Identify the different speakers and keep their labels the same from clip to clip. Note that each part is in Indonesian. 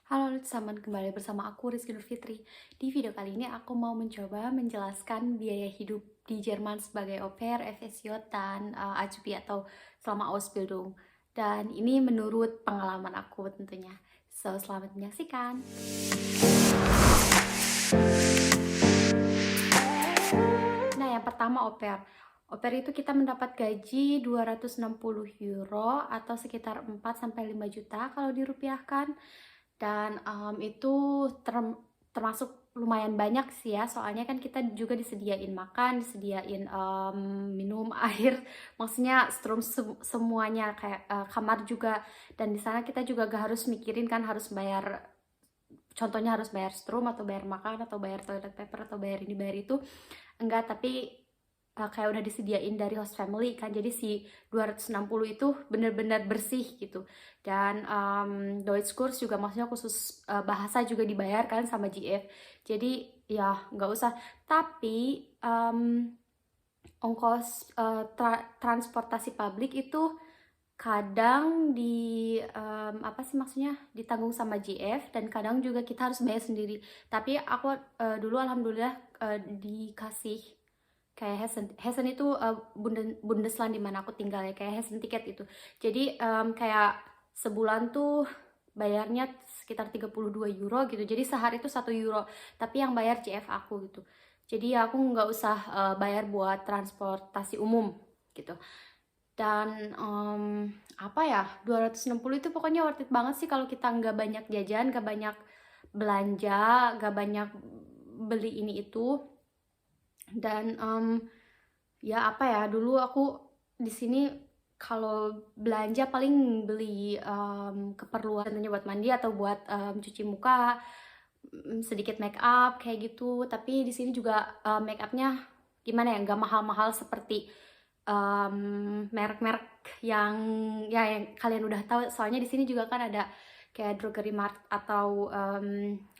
Speaker 1: Halo teman, kembali bersama aku Rizky Nurfitri. Di video kali ini aku mau mencoba menjelaskan biaya hidup di Jerman sebagai au pair, FSJ, dan AJB atau selama Ausbildung. Dan ini menurut pengalaman aku tentunya. So, selamat menyaksikan. Nah, yang pertama au pair. Au pair itu kita mendapat gaji 260 euro atau sekitar 4-5 juta kalau dirupiahkan. Dan itu termasuk lumayan banyak sih ya, soalnya kan kita juga disediain makan, disediain minum, air, maksudnya strom semuanya kayak kamar juga. Dan di sana kita juga gak harus mikirin kan harus bayar, contohnya harus bayar strom atau bayar makan atau bayar toilet paper atau bayar ini bayar itu, enggak. Tapi kayak udah disediain dari host family kan, jadi si 260 itu bener-bener bersih gitu. Dan Deutschkurs juga maksudnya khusus bahasa juga dibayar kan sama GF, jadi ya nggak usah. Tapi ongkos transportasi publik itu kadang apa sih maksudnya ditanggung sama GF, dan kadang juga kita harus bayar sendiri. Tapi aku dulu alhamdulillah dikasih kayak Hessen itu Bundesland di mana aku tinggal ya, kayak Hessen tiket itu. Jadi kayak sebulan tuh bayarnya sekitar 32 euro gitu. Jadi sehari itu 1 euro, tapi yang bayar GF aku gitu. Jadi ya aku nggak usah bayar buat transportasi umum gitu. Dan apa ya, 260 itu pokoknya worth it banget sih kalau kita nggak banyak jajan, nggak banyak belanja, nggak banyak beli ini itu. Dan ya apa ya, dulu aku di sini kalau belanja paling beli keperluan tentunya buat mandi atau buat cuci muka, sedikit make up kayak gitu. Tapi di sini juga make upnya gimana ya, nggak mahal-mahal seperti merek-merek yang ya yang kalian udah tahu. Soalnya di sini juga kan ada kayak Drogerie Mart atau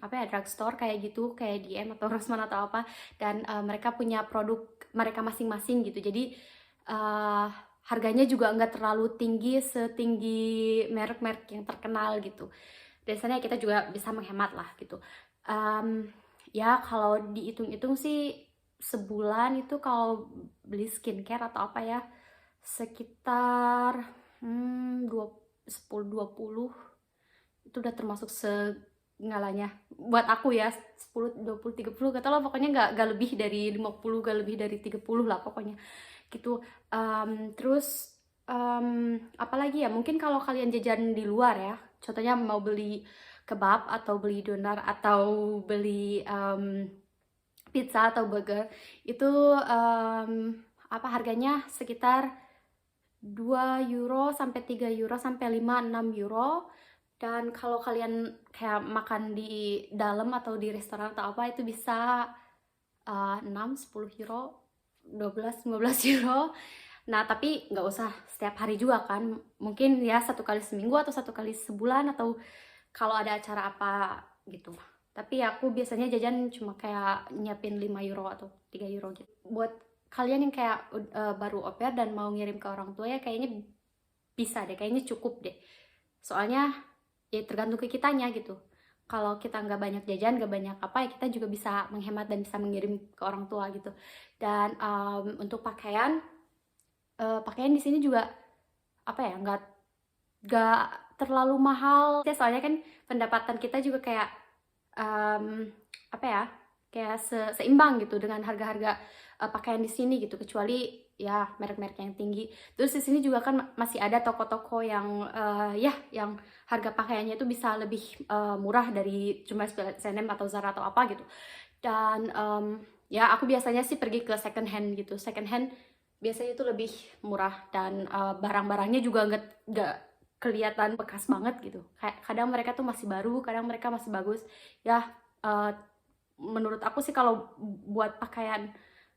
Speaker 1: apa ya, drugstore kayak gitu, kayak DM atau Rossmann atau apa. Dan mereka punya produk mereka masing-masing gitu. Jadi harganya juga nggak terlalu tinggi setinggi merek-merek yang terkenal gitu. Dan sana kita juga bisa menghemat lah gitu. Ya kalau dihitung-hitung sih sebulan itu kalau beli skincare atau apa ya sekitar 10-20 itu udah termasuk segalanya buat aku ya. 10-20-30 kata lo, pokoknya nggak lebih dari 50, nggak lebih dari 30 lah pokoknya gitu. Terus apalagi ya, mungkin kalau kalian jajan di luar ya, contohnya mau beli kebab atau beli doner atau beli pizza atau burger itu apa harganya sekitar 2 euro sampai 3 euro sampai 5-6 euro. Dan kalau kalian kayak makan di dalam atau di restoran atau apa itu bisa 6-10 euro, 12-15 euro. Nah tapi nggak usah setiap hari juga kan, mungkin ya 1 kali seminggu atau 1 kali sebulan atau kalau ada acara apa gitu. Tapi aku biasanya jajan cuma kayak nyiapin 5 euro atau 3 euro gitu. Buat kalian yang kayak baru au pair dan mau ngirim ke orang tua ya, kayaknya bisa deh, kayaknya cukup deh. Soalnya ya tergantung ke kitanya gitu. Kalau kita nggak banyak jajan, nggak banyak apa ya, kita juga bisa menghemat dan bisa mengirim ke orang tua gitu. Dan untuk pakaian, pakaian di sini juga apa ya, nggak terlalu mahal ya, soalnya kan pendapatan kita juga kayak apa ya, kayak seimbang gitu dengan harga-harga pakaian di sini gitu, kecuali ya merek-merek yang tinggi. Terus di sini juga kan masih ada toko-toko yang ya yang harga pakaiannya itu bisa lebih murah dari cuma H&M atau Zara atau apa gitu. Dan ya aku biasanya sih pergi ke second hand gitu. Second hand biasanya itu lebih murah dan barang-barangnya juga nggak kelihatan bekas banget gitu. Kayak kadang mereka tuh masih baru, kadang mereka masih bagus. Ya menurut aku sih kalau buat pakaian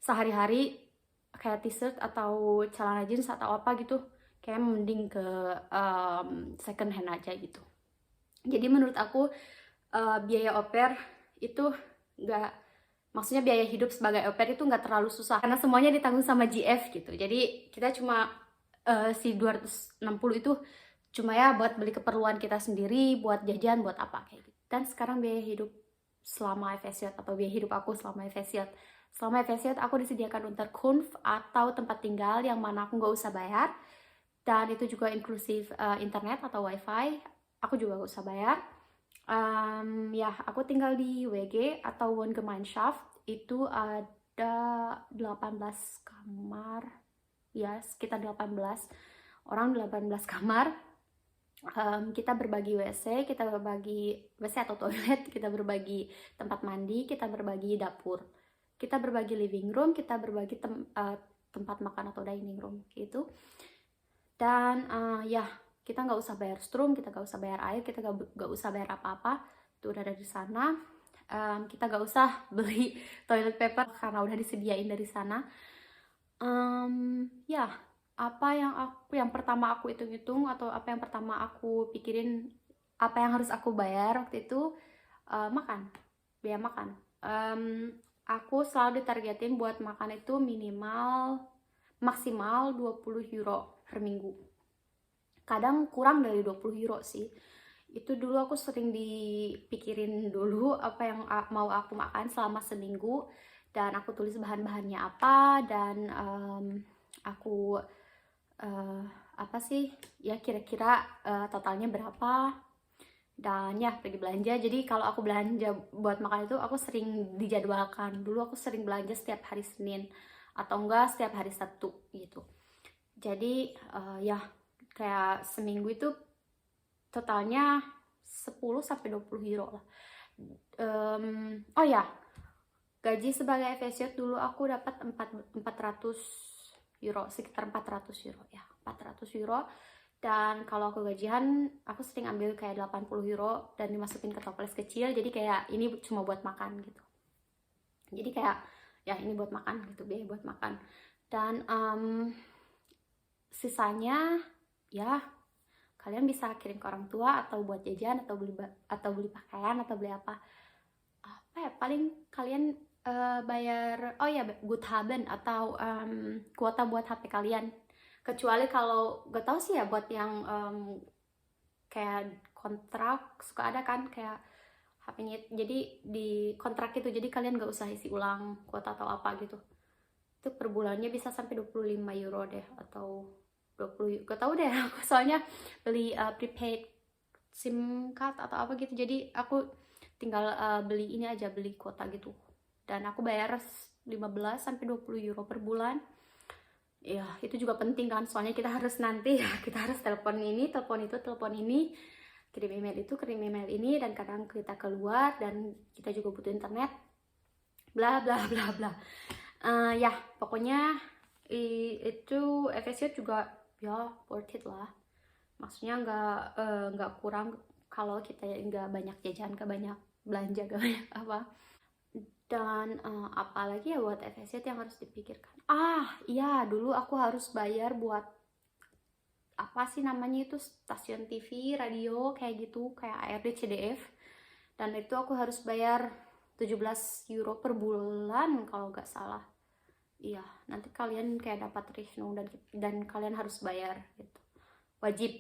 Speaker 1: sehari-hari kayak t-shirt atau celana jeans atau apa gitu, kayak mending ke second hand aja gitu. Jadi menurut aku biaya au pair itu nggak, maksudnya biaya hidup sebagai au pair itu nggak terlalu susah karena semuanya ditanggung sama GF gitu. Jadi kita cuma si 260 itu cuma ya buat beli keperluan kita sendiri, buat jajan, buat apa kayak gitu. Dan sekarang biaya hidup selama FSJ atau biaya hidup aku selama FSJ. Selama FSJ aku disediakan Unterkunft atau tempat tinggal yang mana aku nggak usah bayar. Dan itu juga inklusif internet atau wifi. Aku juga nggak usah bayar. Ya, aku tinggal di WG atau Wohngemeinschaft. Itu ada 18 kamar. Ya, sekitar 18 orang, 18 kamar. Kita berbagi WC, kita berbagi WC atau toilet, kita berbagi tempat mandi, kita berbagi dapur, kita berbagi living room, kita berbagi tempat makan atau dining room gitu. Dan ya, kita nggak usah bayar strum, kita nggak usah bayar air, kita nggak usah bayar apa-apa, itu udah ada di sana. Kita nggak usah beli toilet paper karena udah disediain dari sana. Ya, apa yang pertama aku hitung-hitung atau apa yang pertama aku pikirin, apa yang harus aku bayar waktu itu, makan, biaya makan. Aku selalu ditargetin buat makan itu maksimal 20 euro per minggu. Kadang kurang dari 20 euro sih. Itu dulu aku sering dipikirin dulu apa yang mau aku makan selama seminggu, dan aku tulis bahan-bahannya apa, dan aku apa sih ya kira-kira totalnya berapa, dan ya pergi belanja. Jadi kalau aku belanja buat makan itu aku sering dijadwalkan. Dulu aku sering belanja setiap hari Senin atau enggak setiap hari Sabtu gitu. Jadi ya kayak seminggu itu totalnya 10-20 euro lah. Oh ya, gaji sebagai FSJ dulu aku dapat 400 euro, sekitar 400 euro ya, 400 euro. Dan kalau aku gajian, aku sering ambil kayak 80 euro dan dimasukin ke toples kecil, jadi kayak ini cuma buat makan gitu. Jadi kayak ya ini buat makan gitu, biaya buat makan. Dan sisanya ya kalian bisa kirim ke orang tua atau buat jajan atau beli pakaian atau beli apa ya, paling kalian bayar Guthaben atau kuota buat HP kalian. Kecuali kalau gak tahu sih ya buat yang kayak kontrak suka ada kan kayak HP-nya jadi di kontrak itu, jadi kalian gak usah isi ulang kuota atau apa gitu. Itu per bulannya bisa sampai 25 euro deh atau 20, gak tahu deh aku soalnya beli prepaid SIM card atau apa gitu, jadi aku tinggal beli ini aja, beli kuota gitu, dan aku bayar 15 sampai 20 euro per bulan. Ya itu juga penting kan, soalnya kita harus nanti ya kita harus telepon ini, telepon itu, telepon ini, kirim email itu, kirim email ini, dan kadang kita keluar dan kita juga butuh internet, bla bla bla bla. Ya pokoknya itu FSJ juga ya worth it lah, maksudnya nggak kurang kalau kita nggak banyak jajan, nggak banyak belanja, nggak banyak apa. Dan apalagi ya buat FSJ yang harus dipikirkan, iya dulu aku harus bayar buat apa sih namanya itu, stasiun TV, radio kayak gitu, kayak ARD, CDF, dan itu aku harus bayar 17 euro per bulan kalau nggak salah. Iya, nanti kalian kayak dapat Rishnu dan kalian harus bayar gitu, wajib,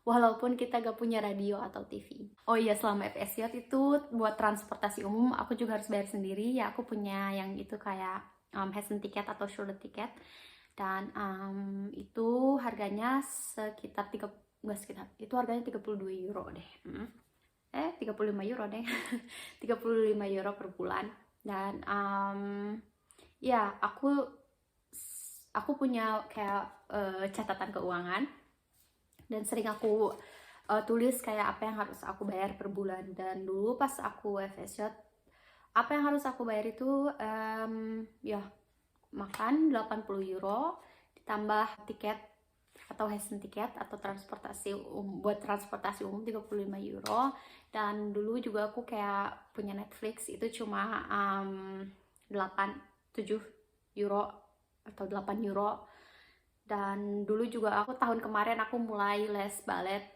Speaker 1: walaupun kita gak punya radio atau TV. Oh iya, selama FSJ itu buat transportasi umum aku juga harus bayar sendiri ya. Aku punya yang itu kayak Hessen tiket atau Schule tiket, dan itu harganya sekitar itu harganya 32 euro deh. 35 euro deh. 35 euro per bulan. Dan ya aku punya kayak catatan keuangan, dan sering aku tulis kayak apa yang harus aku bayar per bulan. Dan dulu pas aku FSJ, apa yang harus aku bayar itu ya makan 80 euro ditambah tiket atau Hessen tiket atau buat transportasi umum 35 euro. Dan dulu juga aku kayak punya Netflix, itu cuma 7 euro atau 8 euro. Dan dulu juga aku tahun kemarin aku mulai les balet,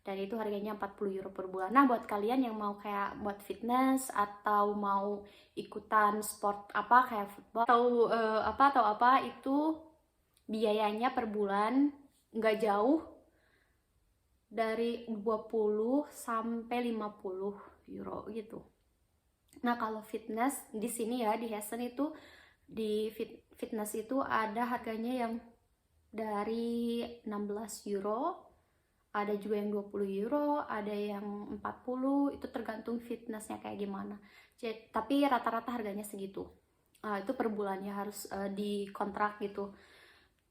Speaker 1: dan itu harganya 40 euro per bulan. Nah buat kalian yang mau kayak buat fitness atau mau ikutan sport apa kayak football atau apa itu biayanya per bulan nggak jauh dari 20 sampai 50 euro gitu. Nah, kalau fitness di sini ya, di Hessen itu, di fitness itu ada harganya yang dari 16 euro, ada juga yang 20 euro, ada yang 40, itu tergantung fitnessnya kayak gimana. Tapi rata-rata harganya segitu. Itu per bulannya harus dikontrak gitu.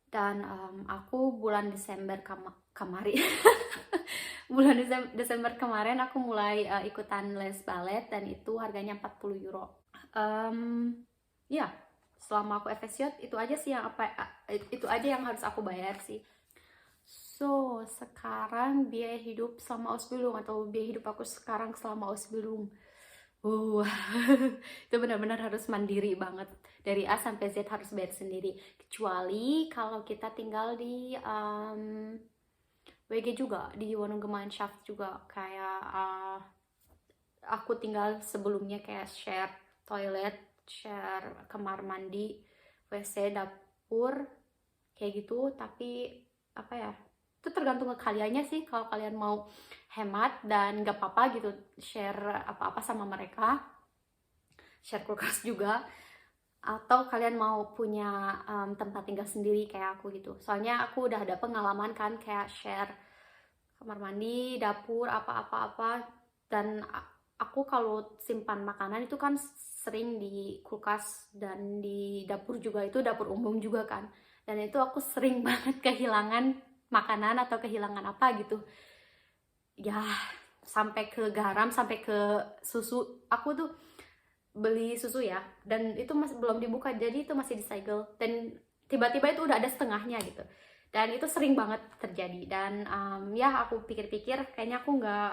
Speaker 1: Dan aku bulan Desember kemarin bulan Desember kemarin aku mulai ikutan les ballet, dan itu harganya 40 euro. Ya, selama aku FSJ itu aja sih itu aja yang harus aku bayar sih. So, sekarang biaya hidup selama Ausbildung, atau biaya hidup aku sekarang selama Ausbildung. Itu benar-benar harus mandiri banget. Dari A sampai Z harus bayar sendiri. Kecuali kalau kita tinggal di WG juga, di Wohngemeinschaft juga. Kayak aku tinggal sebelumnya kayak share toilet, share kamar mandi, WC, dapur, kayak gitu. Tapi apa ya, itu tergantung ke kaliannya sih. Kalau kalian mau hemat dan gak apa-apa gitu share apa-apa sama mereka, share kulkas juga, atau kalian mau punya tempat tinggal sendiri kayak aku gitu. Soalnya aku udah ada pengalaman kan, kayak share kamar mandi, dapur, apa-apa. Dan aku kalau simpan makanan itu kan sering di kulkas, dan di dapur juga, itu dapur umum juga kan. Dan itu aku sering banget kehilangan makanan atau kehilangan apa gitu. Ya, sampai ke garam, sampai ke susu. Aku tuh beli susu ya, dan itu masih belum dibuka, jadi itu masih disegel, dan tiba-tiba itu udah ada setengahnya gitu. Dan itu sering banget terjadi. Dan ya aku pikir-pikir kayaknya aku nggak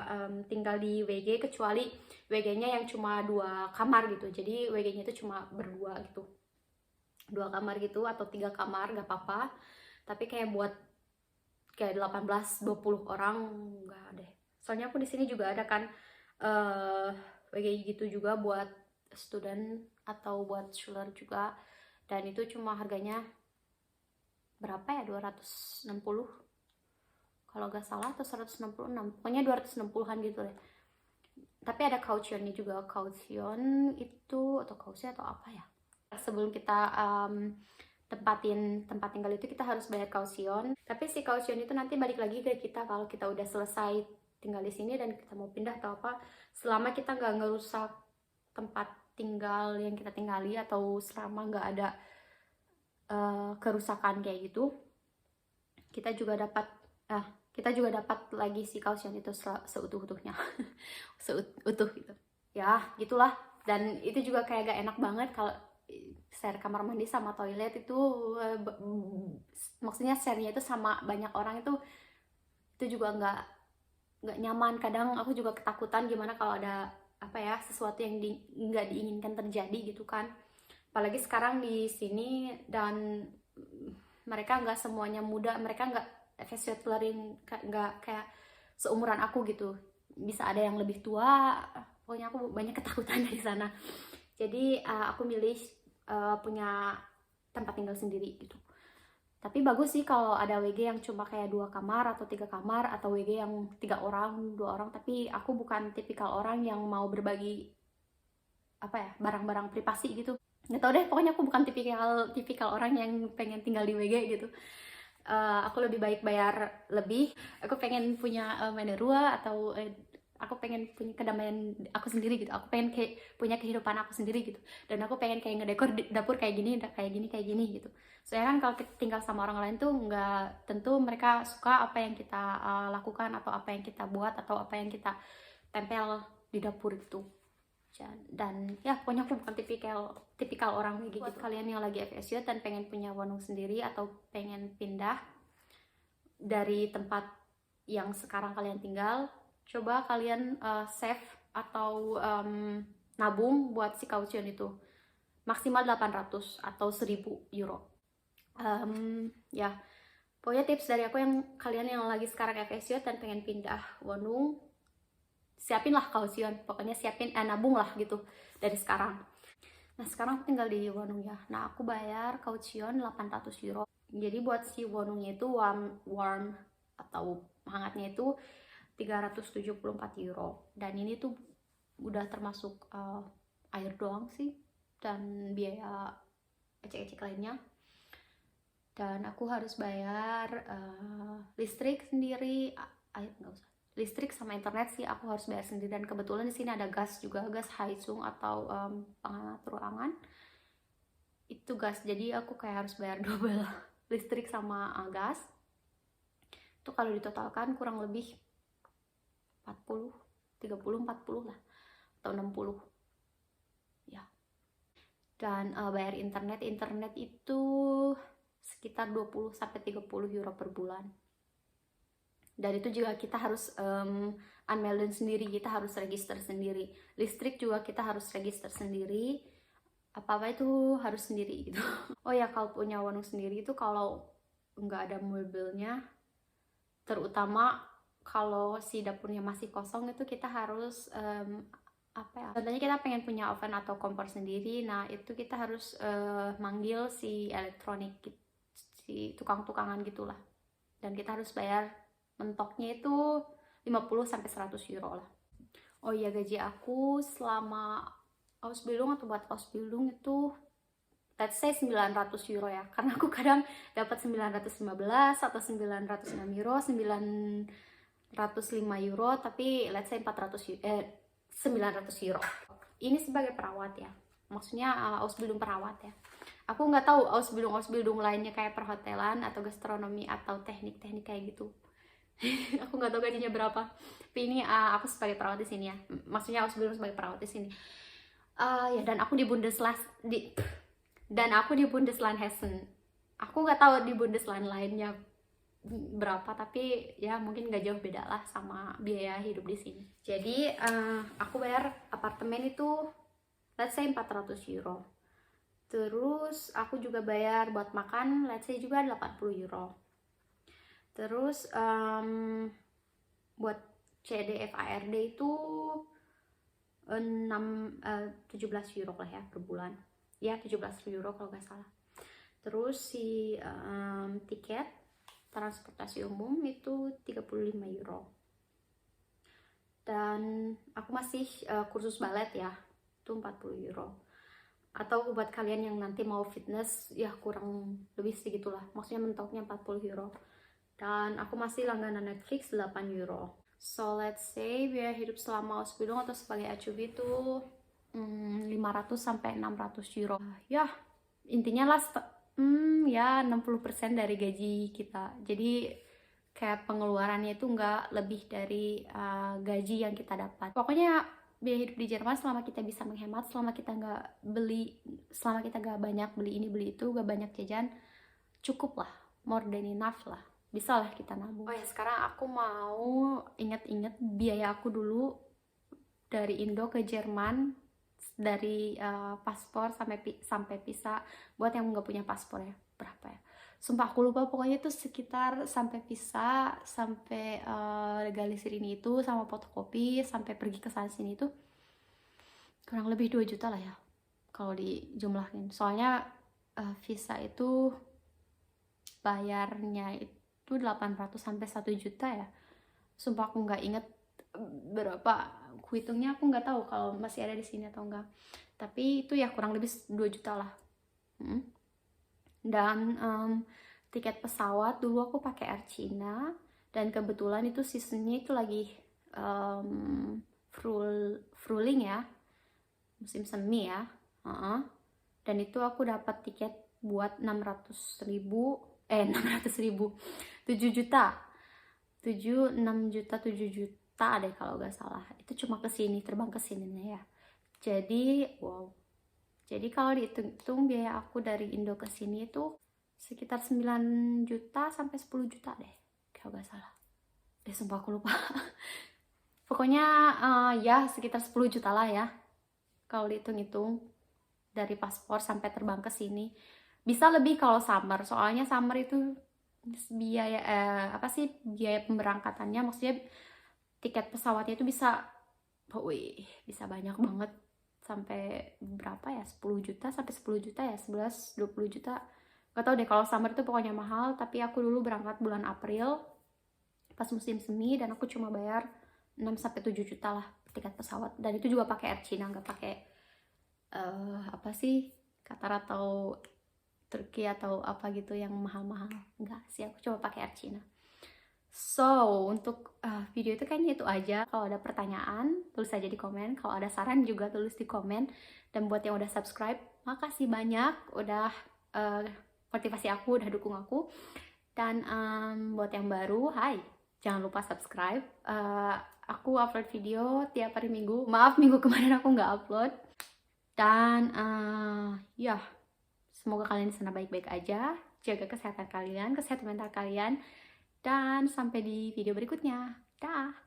Speaker 1: tinggal di WG, kecuali WG-nya yang cuma 2 kamar gitu. Jadi WG-nya itu cuma berdua gitu, 2 kamar gitu, atau 3 kamar nggak apa-apa. Tapi kayak buat kayak 18-20 orang nggak deh. Soalnya aku di sini juga ada kan WG gitu juga buat student atau buat Schüler juga, dan itu cuma harganya berapa ya, 260 kalau gak salah, atau 166, pokoknya 260-an gitu deh. Tapi ada kausionnya juga. Kausion itu, atau kausi atau apa ya, sebelum kita tempatin tempat tinggal itu kita harus bayar kausion. Tapi si kausion itu nanti balik lagi ke kita kalau kita udah selesai tinggal di sini dan kita mau pindah atau apa, selama kita nggak ngerusak tempat tinggal yang kita tinggali, atau selama nggak ada kerusakan kayak gitu, kita juga dapat lagi si kausion itu seutuh-utuhnya. Seutuh gitu ya, gitulah. Dan itu juga kayak gak enak banget kalau share kamar mandi sama toilet itu, maksudnya share-nya itu sama banyak orang, itu juga nggak nyaman. Kadang aku juga ketakutan gimana kalau ada apa ya, sesuatu yang nggak diinginkan terjadi gitu kan. Apalagi sekarang di sini, dan mereka nggak semuanya muda, mereka nggak yang nggak kayak seumuran aku gitu, bisa ada yang lebih tua. Pokoknya aku banyak ketakutan dari sana. Jadi aku milih punya tempat tinggal sendiri gitu. Tapi bagus sih kalau ada WG yang cuma kayak 2 kamar atau 3 kamar, atau WG yang 3 orang, 2 orang. Tapi aku bukan tipikal orang yang mau berbagi apa ya, barang-barang privasi gitu. Nggak tau deh, pokoknya aku bukan tipikal orang yang pengen tinggal di WG gitu. Aku lebih baik bayar lebih. Aku pengen punya menerua, atau aku pengen punya kedamaian aku sendiri gitu. Aku pengen kayak punya kehidupan aku sendiri gitu. Dan aku pengen kayak ngedekor dapur kayak gini gitu. Soalnya kan kalau kita tinggal sama orang lain tuh nggak tentu mereka suka apa yang kita lakukan, atau apa yang kita buat, atau apa yang kita tempel di dapur itu. Dan ya pokoknya aku bukan tipikal orang gitu. Buat kalian yang lagi FSJ dan pengen punya Wohnung sendiri, atau pengen pindah dari tempat yang sekarang kalian tinggal, coba kalian save atau nabung buat si kausion itu. Maksimal 800 atau 1000 euro. Ya, pokoknya tips dari aku yang kalian yang lagi sekarang FSJ dan pengen pindah Wohnung, siapin lah kausion, pokoknya siapin nabung lah gitu dari sekarang. Nah, sekarang aku tinggal di Wohnung ya. Nah, aku bayar kausion 800 euro. Jadi buat si Wohnungnya itu warm atau hangatnya itu 374 euro. Dan ini tuh udah termasuk air doang sih dan biaya ecek-ecek lainnya. Dan aku harus bayar listrik sendiri, air nggak usah, listrik sama internet sih aku harus bayar sendiri. Dan kebetulan di sini ada gas juga, gas Haisung atau penghangat ruangan itu gas, jadi aku kayak harus bayar double listrik sama gas. Itu kalau ditotalkan kurang lebih 40, 30, 40 lah atau 60 ya. Dan bayar internet itu sekitar 20-30 euro per bulan. Dan itu juga kita harus unmelden sendiri, kita harus register sendiri. Listrik juga kita harus register sendiri, apa-apa itu harus sendiri gitu. Oh ya, kalau punya warung sendiri itu kalau nggak ada mobilnya, terutama kalau si dapurnya masih kosong, itu kita harus apa ya, contohnya kita pengen punya oven atau kompor sendiri, nah itu kita harus manggil si elektronik, si tukang-tukangan gitulah, dan kita harus bayar mentoknya itu 50-100 euro lah. Oh iya, gaji aku selama Ausbildung atau buat Ausbildung itu let's say 900 euro ya, karena aku kadang dapat 915 atau 906 euro, 905 euro, tapi let's say 900 euro. Ini sebagai perawat ya, maksudnya Ausbildung perawat ya. Aku nggak tahu Ausbildung lainnya kayak perhotelan atau gastronomi atau teknik-teknik kayak gitu. Aku nggak tahu gajinya berapa. Tapi ini aku sebagai perawat di sini ya. Maksudnya Ausbildung sebagai perawat di sini. Ya, dan aku di Bundesland Hessen. Aku nggak tahu di Bundesland lainnya berapa, tapi ya mungkin nggak jauh beda lah sama biaya hidup di sini. Jadi aku bayar apartemen itu let's say 400 euro. Terus aku juga bayar buat makan let's say juga 80 euro. Terus buat CDFARD itu 17 euro lah ya per bulan. Ya 17 euro kalau nggak salah. Terus si tiket transportasi umum itu 35 euro. Dan aku masih kursus balet ya, itu 40 euro. Atau buat kalian yang nanti mau fitness ya kurang lebih segitulah, maksudnya mentoknya 40 euro. Dan aku masih langganan Netflix 8 euro. So let's say biaya hidup selama Ausbildung atau sebagai acubi itu 500-600 euro. Ya intinya lah ya 60% dari gaji kita. Jadi kayak pengeluarannya itu nggak lebih dari gaji yang kita dapat. Pokoknya biaya hidup di Jerman selama kita bisa menghemat, selama kita nggak banyak beli ini beli itu, nggak banyak jajan, cukup lah, more than enough lah, bisa lah kita nabung. Oh ya, sekarang aku mau inget-inget biaya aku dulu dari Indo ke Jerman, dari paspor sampai visa. Buat yang nggak punya paspor ya, berapa ya, sumpah aku lupa, pokoknya itu sekitar sampai visa, sampai legalisir ini itu, sama fotokopi, sampai pergi ke sana sini itu kurang lebih 2 juta lah ya kalau dijumlahin. Soalnya visa itu bayarnya itu 800 sampai 1 juta ya. Sumpah aku nggak inget berapa, hitungnya aku nggak tahu kalau masih ada di sini atau enggak. Tapi itu ya kurang lebih 2 juta lah. Dan tiket pesawat dulu aku pakai Air China, dan kebetulan itu seasonnya itu lagi Frühling ya, musim semi ya. Dan itu aku dapat tiket buat 7 juta 7 juta deh kalau gak salah. Itu cuma terbang ke sininya ya. Jadi wow, jadi kalau dihitung biaya aku dari Indo ke sini itu sekitar 9 juta sampai 10 juta deh kalau gak salah. Sumpah aku lupa. Pokoknya ya sekitar 10 juta lah ya kalau dihitung-hitung dari paspor sampai terbang ke sini. Bisa lebih kalau summer, soalnya summer itu biaya biaya pemberangkatannya, maksudnya tiket pesawatnya itu bisa banyak banget, sampai berapa ya, 10 juta sampai 10 juta ya, 11-20 juta, gak tau deh. Kalau summer itu pokoknya mahal. Tapi aku dulu berangkat bulan April pas musim semi, dan aku cuma bayar 6-7 juta lah tiket pesawat, dan itu juga pakai Air China, nggak pakai apa sih, Qatar atau Turki atau apa gitu yang mahal-mahal. Enggak sih, aku coba pakai Air China. So, untuk video itu kayaknya itu aja. Kalau ada pertanyaan, tulis aja di komen. Kalau ada saran juga tulis di komen. Dan buat yang udah subscribe, makasih banyak udah motivasi aku, udah dukung aku. Dan buat yang baru, hai, jangan lupa subscribe. Aku upload video tiap hari Minggu. Maaf, minggu kemarin aku nggak upload. Dan ya, semoga kalian di sana baik-baik aja. Jaga kesehatan kalian, kesehatan mental kalian. Dan sampai di video berikutnya. Dah.